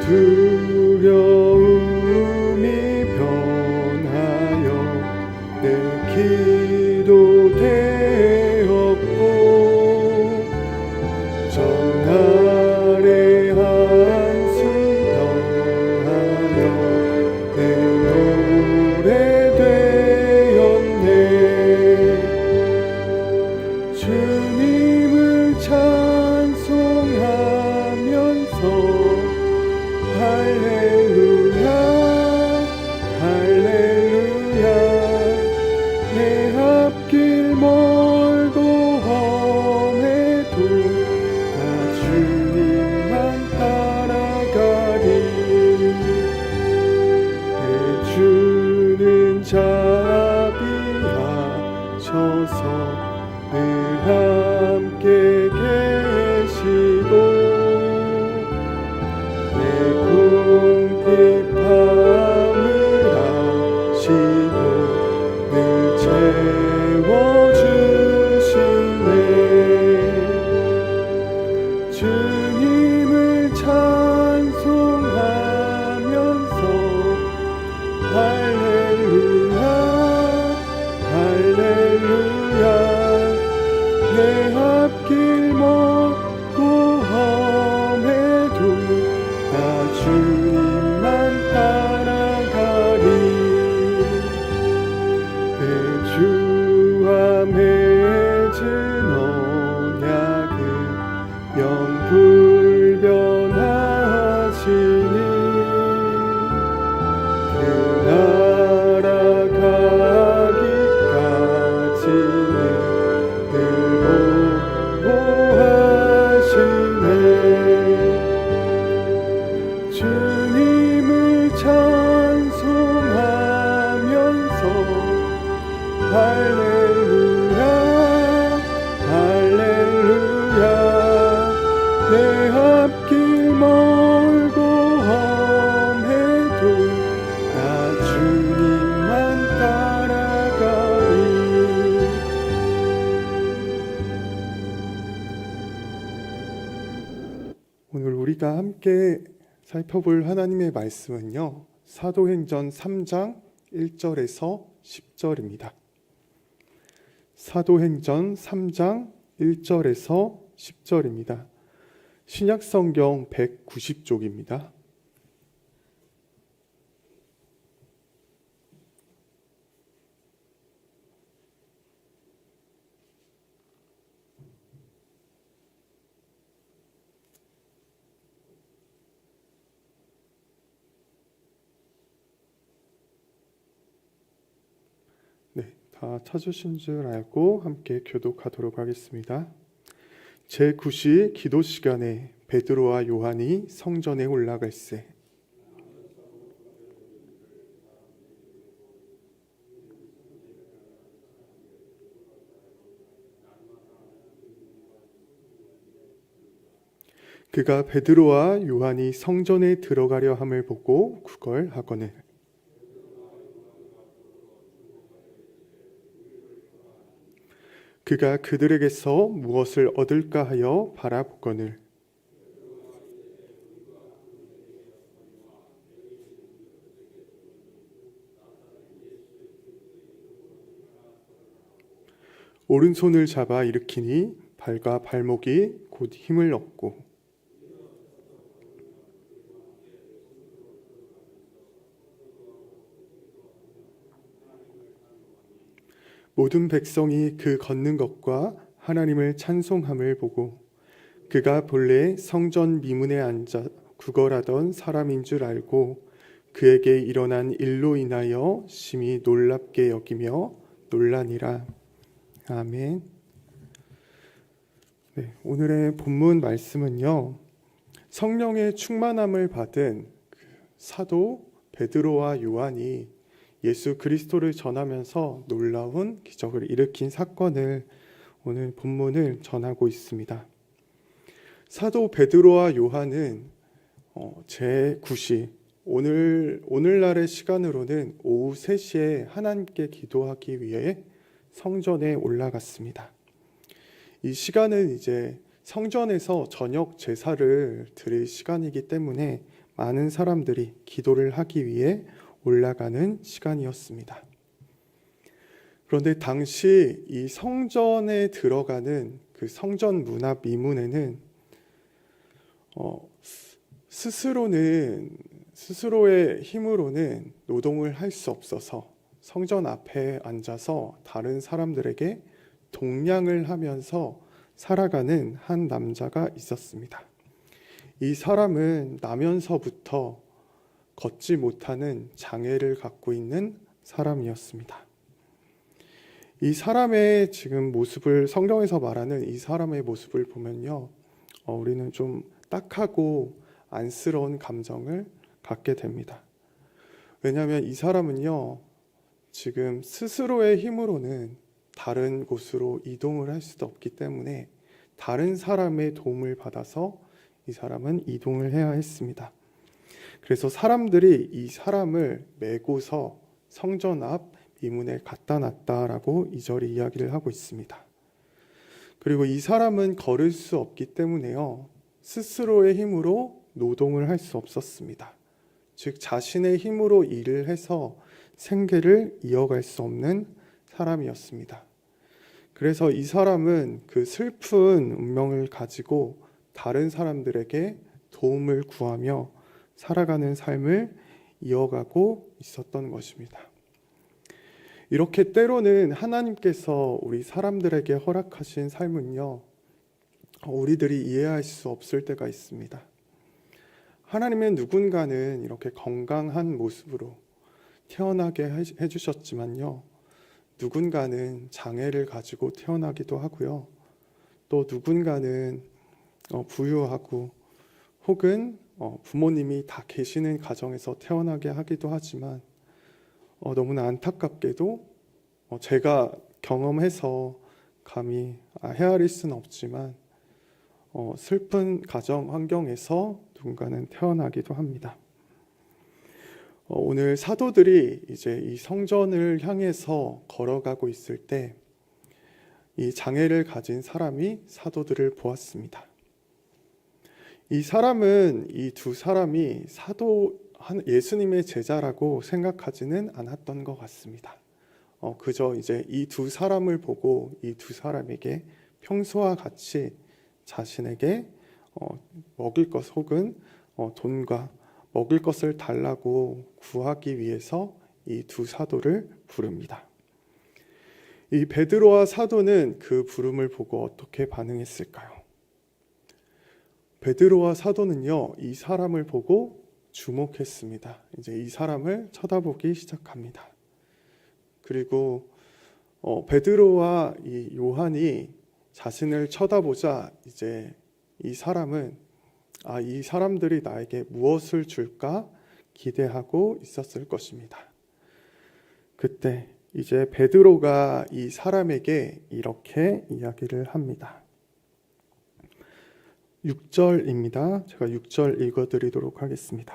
두려움이 변하여 내 기도 되었고 전날의 한숨 변하여 내 노래 되었네. 주님을 찬송하면서 할렐루야 할렐루야 내 앞길 멀고 험해도 나 주님만 따라가리. 내 주는 자비하셔서 늘 함께 계시고 내 궁핍함을 아시고 늘 채워주시네. 주님을 찬송하면서 할렐루야 할렐루야 내 앞길 멀고 험해도 나 주님만 따라가리. 내 주와 맺은 언약은 영불변하시니 그 나라 가기까지는 늘 보호하시네. 주님을 찬송하면서 할렐루야 할렐루야 내 앞길 멀고 험해도 나 주님만 따라가리. 오늘 우리가 함께 살펴볼 하나님의 말씀은요, 사도행전 3장 1절에서 10절입니다. 사도행전 3장 1절에서 10절입니다. 신약성경 190쪽입니다. 네, 다 찾으신 줄 알고 함께 교독하도록 하겠습니다. 제9시 기도 시간에 베드로와 요한이 성전에 올라갈새 그가 베드로와 요한이 성전에 들어가려 함을 보고 구걸하거늘 그가 그들에게서 무엇을 얻을까 하여 바라보거늘 오른손을 잡아 일으키니 발과 발목이 곧 힘을 얻고 모든 백성이 그 걷는 것과 하나님을 찬송함을 보고 그가 본래 성전 미문에 앉아 구걸하던 사람인 줄 알고 그에게 일어난 일로 인하여 심히 놀랍게 여기며 놀라니라. 아멘. 네, 오늘의 본문 말씀은요, 성령의 충만함을 받은 사도 베드로와 요한이 예수 그리스도를 전하면서 놀라운 기적을 일으킨 사건을 오늘 본문을 전하고 있습니다. 사도 베드로와 요한은 제9시 오늘날의 시간으로는 오후 3시에 하나님께 기도하기 위해 성전에 올라갔습니다. 이 시간은 이제 성전에서 저녁 제사를 드릴 시간이기 때문에 많은 사람들이 기도를 하기 위해 올라가는 시간이었습니다. 그런데 당시 이 성전에 들어가는 그 성전 문 앞 미문에는 스스로의 힘으로는 노동을 할 수 없어서 성전 앞에 앉아서 다른 사람들에게 동냥을 하면서 살아가는 한 남자가 있었습니다. 이 사람은 나면서부터 걷지 못하는 장애를 갖고 있는 사람이었습니다. 이 사람의 지금 모습을, 성경에서 말하는 이 사람의 모습을 보면요, 우리는 좀 딱하고 안쓰러운 감정을 갖게 됩니다. 왜냐하면 이 사람은요, 지금 스스로의 힘으로는 다른 곳으로 이동을 할 수도 없기 때문에 다른 사람의 도움을 받아서 이 사람은 이동을 해야 했습니다. 그래서 사람들이 이 사람을 메고서 성전 앞 미문에 갖다 놨다라고 2절이 이야기를 하고 있습니다. 그리고 이 사람은 걸을 수 없기 때문에요, 스스로의 힘으로 노동을 할 수 없었습니다. 즉 자신의 힘으로 일을 해서 생계를 이어갈 수 없는 사람이었습니다. 그래서 이 사람은 그 슬픈 운명을 가지고 다른 사람들에게 도움을 구하며 살아가는 삶을 이어가고 있었던 것입니다. 이렇게 때로는 하나님께서 우리 사람들에게 허락하신 삶은요, 우리들이 이해할 수 없을 때가 있습니다. 하나님은 누군가는 이렇게 건강한 모습으로 태어나게 해주셨지만요, 누군가는 장애를 가지고 태어나기도 하고요, 또 누군가는 부유하고 혹은 부모님이 다 계시는 가정에서 태어나게 하기도 하지만 너무나 안타깝게도 제가 경험해서 감히 헤아릴 수는 없지만 슬픈 가정 환경에서 누군가는 태어나기도 합니다. 오늘 사도들이 이제 이 성전을 향해서 걸어가고 있을 때 이 장애를 가진 사람이 사도들을 보았습니다. 이 사람은 이 두 사람이 예수님의 제자라고 생각하지는 않았던 것 같습니다. 그저 이제 이 두 사람을 보고 이 두 사람에게 평소와 같이 자신에게 먹을 것 혹은 돈과 먹을 것을 달라고 구하기 위해서 이 두 사도를 부릅니다. 이 베드로와 사도는 그 부름을 보고 어떻게 반응했을까요? 베드로와 사도는요, 이 사람을 보고 주목했습니다. 이제 이 사람을 쳐다보기 시작합니다. 그리고 베드로와 이 요한이 자신을 쳐다보자 이제 이 사람은 이 사람들이 나에게 무엇을 줄까 기대하고 있었을 것입니다. 그때 이제 베드로가 이 사람에게 이렇게 이야기를 합니다. 6절입니다. 제가 6절 읽어드리도록 하겠습니다.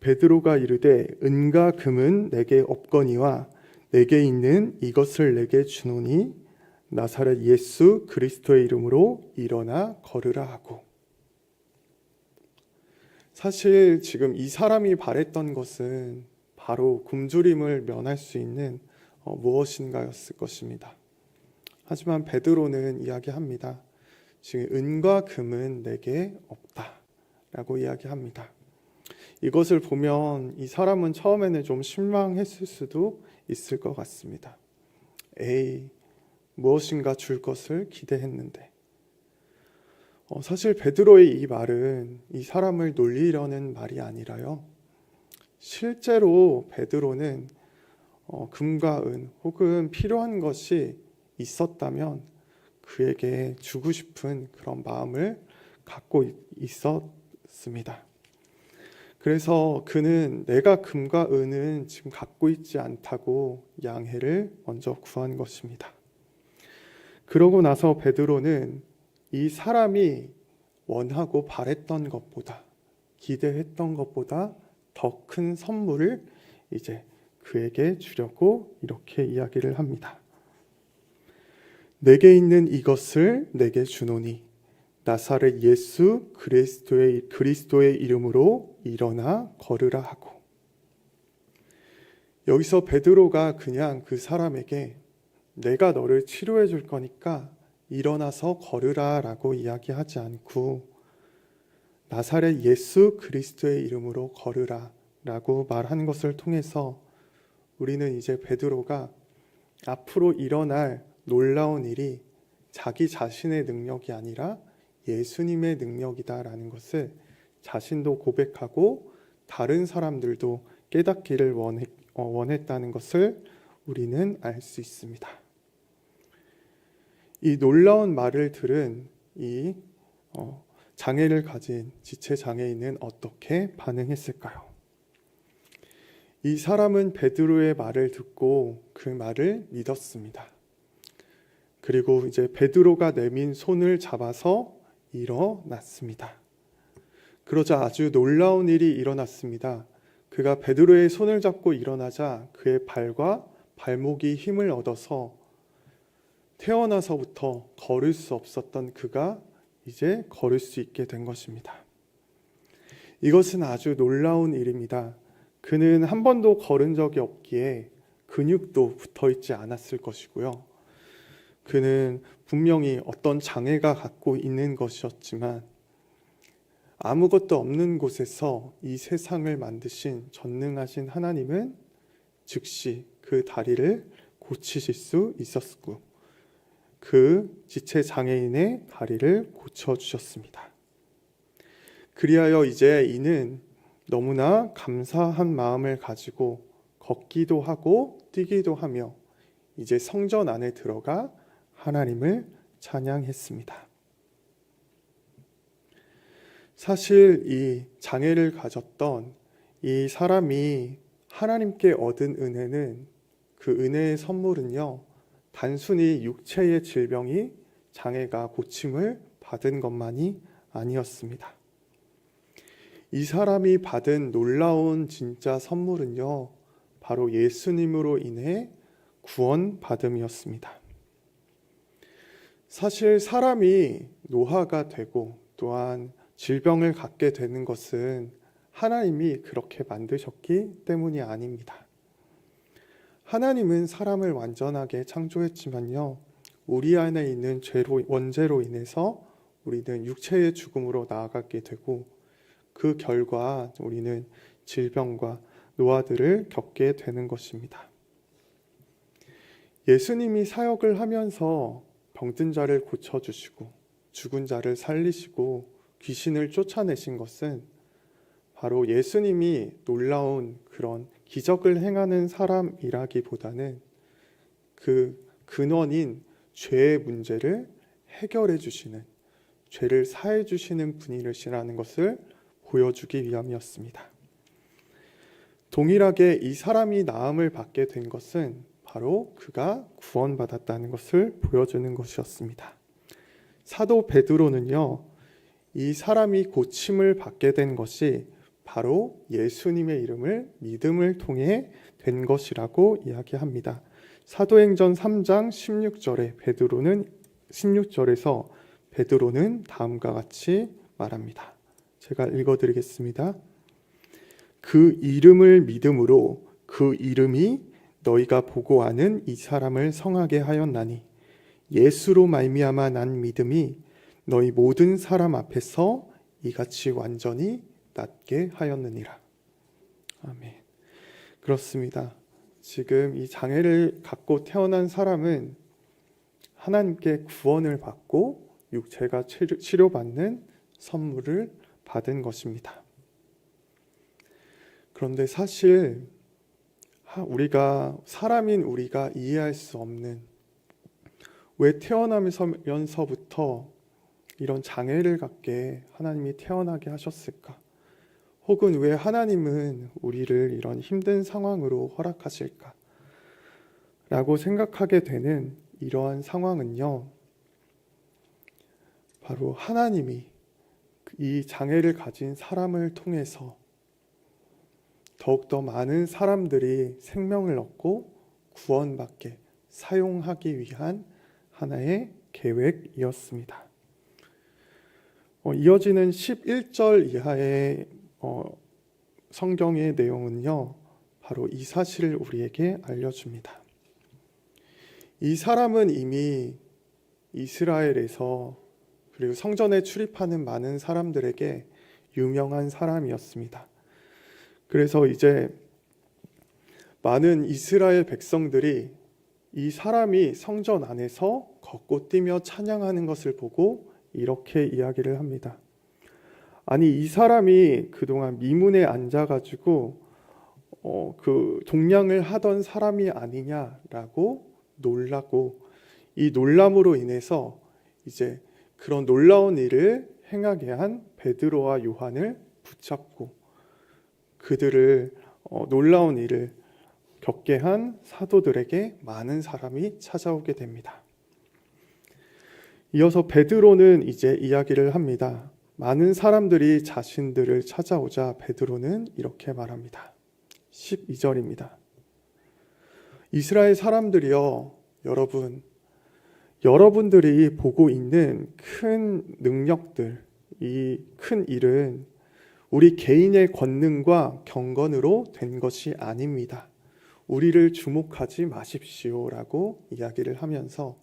베드로가 이르되 은과 금은 내게 없거니와 내게 있는 이것을 내게 주노니 나사렛 예수 그리스도의 이름으로 일어나 걸으라 하고. 사실 지금 이 사람이 바랬던 것은 바로 굶주림을 면할 수 있는 무엇인가였을 것입니다. 하지만 베드로는 이야기합니다. 지금 은과 금은 내게 없다라고 이야기합니다. 이것을 보면 이 사람은 처음에는 좀 실망했을 수도 있을 것 같습니다. 무엇인가 줄 것을 기대했는데. 사실 베드로의 이 말은 이 사람을 놀리려는 말이 아니라요, 실제로 베드로는 금과 은 혹은 필요한 것이 있었다면 그에게 주고 싶은 그런 마음을 갖고 있었습니다. 그래서 그는 내가 금과 은은 지금 갖고 있지 않다고 양해를 먼저 구한 것입니다. 그러고 나서 베드로는 이 사람이 원하고 바랬던 것보다, 기대했던 것보다 더 큰 선물을 이제 그에게 주려고 이렇게 이야기를 합니다. 내게 있는 이것을 내게 주노니 나사렛 예수 그리스도의 이름으로 일어나 걸으라 하고, 여기서 베드로가 그냥 그 사람에게 내가 너를 치료해 줄 거니까 일어나서 걸으라 라고 이야기하지 않고 나사렛 예수 그리스도의 이름으로 걸으라 라고 말하는 것을 통해서 우리는 이제 베드로가 앞으로 일어날 놀라운 일이 자기 자신의 능력이 아니라 예수님의 능력이다라는 것을 자신도 고백하고 다른 사람들도 깨닫기를 원했다는 것을 우리는 알 수 있습니다. 이 놀라운 말을 들은 이 장애를 가진 지체 장애인은 어떻게 반응했을까요? 이 사람은 베드로의 말을 듣고 그 말을 믿었습니다. 그리고 이제 베드로가 내민 손을 잡아서 일어났습니다. 그러자 아주 놀라운 일이 일어났습니다. 그가 베드로의 손을 잡고 일어나자 그의 발과 발목이 힘을 얻어서 태어나서부터 걸을 수 없었던 그가 이제 걸을 수 있게 된 것입니다. 이것은 아주 놀라운 일입니다. 그는 한 번도 걸은 적이 없기에 근육도 붙어 있지 않았을 것이고요. 그는 분명히 어떤 장애가 갖고 있는 것이었지만 아무것도 없는 곳에서 이 세상을 만드신 전능하신 하나님은 즉시 그 다리를 고치실 수 있었고 그 지체 장애인의 다리를 고쳐주셨습니다. 그리하여 이제 이는 너무나 감사한 마음을 가지고 걷기도 하고 뛰기도 하며 이제 성전 안에 들어가 하나님을 찬양했습니다. 사실 이 장애를 가졌던 이 사람이 하나님께 얻은 은혜는 그 은혜의 선물은요, 단순히 육체의 질병이 장애가 고침을 받은 것만이 아니었습니다. 이 사람이 받은 놀라운 진짜 선물은요, 바로 예수님으로 인해 구원받음이었습니다. 사실 사람이 노화가 되고 또한 질병을 갖게 되는 것은 하나님이 그렇게 만드셨기 때문이 아닙니다. 하나님은 사람을 완전하게 창조했지만요, 우리 안에 있는 원죄로 인해서 우리는 육체의 죽음으로 나아가게 되고 그 결과 우리는 질병과 노화들을 겪게 되는 것입니다. 예수님이 사역을 하면서 병든 자를 고쳐주시고 죽은 자를 살리시고 귀신을 쫓아내신 것은 바로 예수님이 놀라운 그런 기적을 행하는 사람이라기보다는 그 근원인 죄의 문제를 해결해 주시는, 죄를 사해 주시는 분이시라는 것을 보여주기 위함이었습니다. 동일하게 이 사람이 나음을 받게 된 것은 바로 그가 구원받았다는 것을 보여주는 것이었습니다. 사도 베드로는요, 이 사람이 고침을 받게 된 것이 바로 예수님의 이름을 믿음을 통해 된 것이라고 이야기합니다. 사도행전 3장 16절에서 베드로는 다음과 같이 말합니다. 제가 읽어드리겠습니다. 그 이름을 믿음으로 그 이름이 너희가 보고 아는 이 사람을 성하게 하였나니 예수로 말미암아 난 믿음이 너희 모든 사람 앞에서 이같이 완전히 낫게 하였느니라. 아멘. 그렇습니다. 지금 이 장애를 갖고 태어난 사람은 하나님께 구원을 받고 육체가 치료받는 선물을 받은 것입니다. 그런데 사실 사람인 우리가 이해할 수 없는, 왜 태어나면서부터 이런 장애를 갖게 하나님이 태어나게 하셨을까? 혹은 왜 하나님은 우리를 이런 힘든 상황으로 허락하실까? 라고 생각하게 되는 이러한 상황은요, 바로 하나님이 이 장애를 가진 사람을 통해서 더욱더 많은 사람들이 생명을 얻고 구원받게 사용하기 위한 하나의 계획이었습니다. 이어지는 11절 이하의 성경의 내용은요, 바로 이 사실을 우리에게 알려줍니다. 이 사람은 이미 이스라엘에서 그리고 성전에 출입하는 많은 사람들에게 유명한 사람이었습니다. 그래서 이제 많은 이스라엘 백성들이 이 사람이 성전 안에서 걷고 뛰며 찬양하는 것을 보고 이렇게 이야기를 합니다. 아니, 이 사람이 그동안 미문에 앉아가지고 그 동냥을 하던 사람이 아니냐라고 놀라고, 이 놀람으로 인해서 이제 그런 놀라운 일을 행하게 한 베드로와 요한을 붙잡고 그들을 놀라운 일을 겪게 한 사도들에게 많은 사람이 찾아오게 됩니다. 이어서 베드로는 이제 이야기를 합니다. 많은 사람들이 자신들을 찾아오자 베드로는 이렇게 말합니다. 12절입니다. 이스라엘 사람들이여, 여러분들이 보고 있는 큰 능력들, 이 큰 일은 우리 개인의 권능과 경건으로 된 것이 아닙니다. 우리를 주목하지 마십시오라고 이야기를 하면서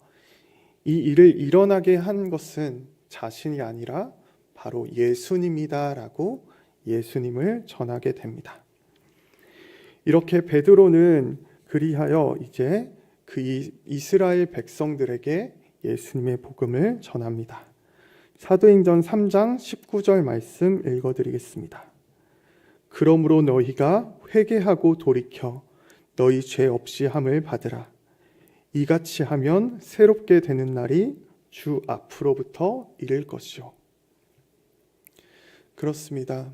이 일을 일어나게 한 것은 자신이 아니라 바로 예수님이다라고 예수님을 전하게 됩니다. 이렇게 베드로는 그리하여 이제 그 이스라엘 백성들에게 예수님의 복음을 전합니다. 사도행전 3장 19절 말씀 읽어드리겠습니다. 그러므로 너희가 회개하고 돌이켜 너희 죄 없이 함을 받으라. 이같이 하면 새롭게 되는 날이 주 앞으로부터 이를 것이요. 그렇습니다.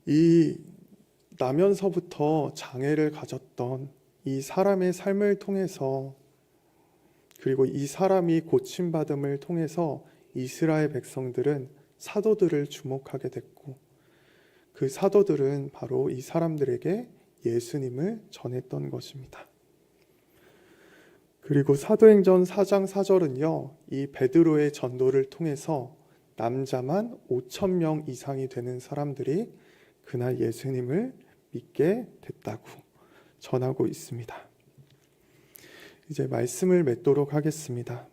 이 나면서부터 장애를 가졌던 이 사람의 삶을 통해서, 그리고 이 사람이 고침받음을 통해서 이스라엘 백성들은 사도들을 주목하게 됐고, 그 사도들은 바로 이 사람들에게 예수님을 전했던 것입니다. 그리고 사도행전 4장 4절은요, 이 베드로의 전도를 통해서 남자만 5,000명 이상이 되는 사람들이 그날 예수님을 믿게 됐다고 전하고 있습니다. 이제 말씀을 맺도록 하겠습니다.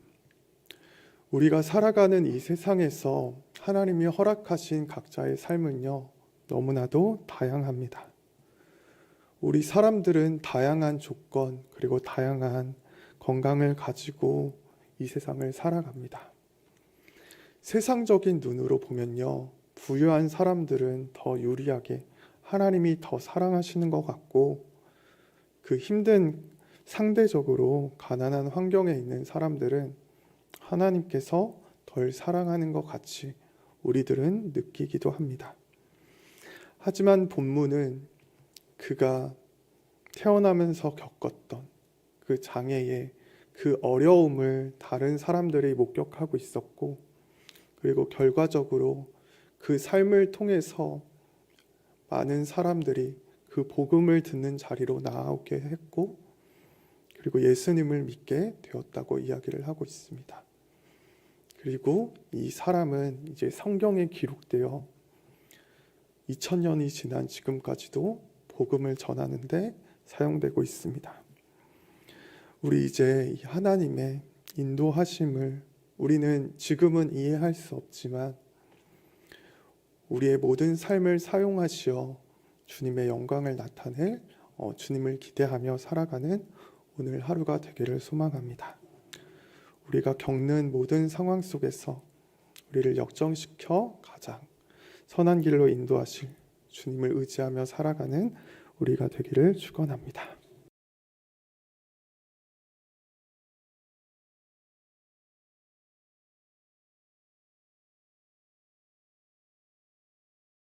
우리가 살아가는 이 세상에서 하나님이 허락하신 각자의 삶은요, 너무나도 다양합니다. 우리 사람들은 다양한 조건, 그리고 다양한 건강을 가지고 이 세상을 살아갑니다. 세상적인 눈으로 보면요, 부유한 사람들은 더 유리하게 하나님이 더 사랑하시는 것 같고, 그 힘든 상대적으로 가난한 환경에 있는 사람들은 하나님께서 덜 사랑하는 것 같이 우리들은 느끼기도 합니다. 하지만 본문은 그가 태어나면서 겪었던 그 장애의 그 어려움을 다른 사람들이 목격하고 있었고, 그리고 결과적으로 그 삶을 통해서 많은 사람들이 그 복음을 듣는 자리로 나오게 했고, 그리고 예수님을 믿게 되었다고 이야기를 하고 있습니다. 그리고 이 사람은 이제 성경에 기록되어 2000년이 지난 지금까지도 복음을 전하는데 사용되고 있습니다. 우리 이제 하나님의 인도하심을 우리는 지금은 이해할 수 없지만 우리의 모든 삶을 사용하시어 주님의 영광을 나타낼 주님을 기대하며 살아가는 오늘 하루가 되기를 소망합니다. 우리가 겪는 모든 상황 속에서 우리를 역정시켜 가장 선한 길로 인도하실 주님을 의지하며 살아가는 우리가 되기를 축원합니다.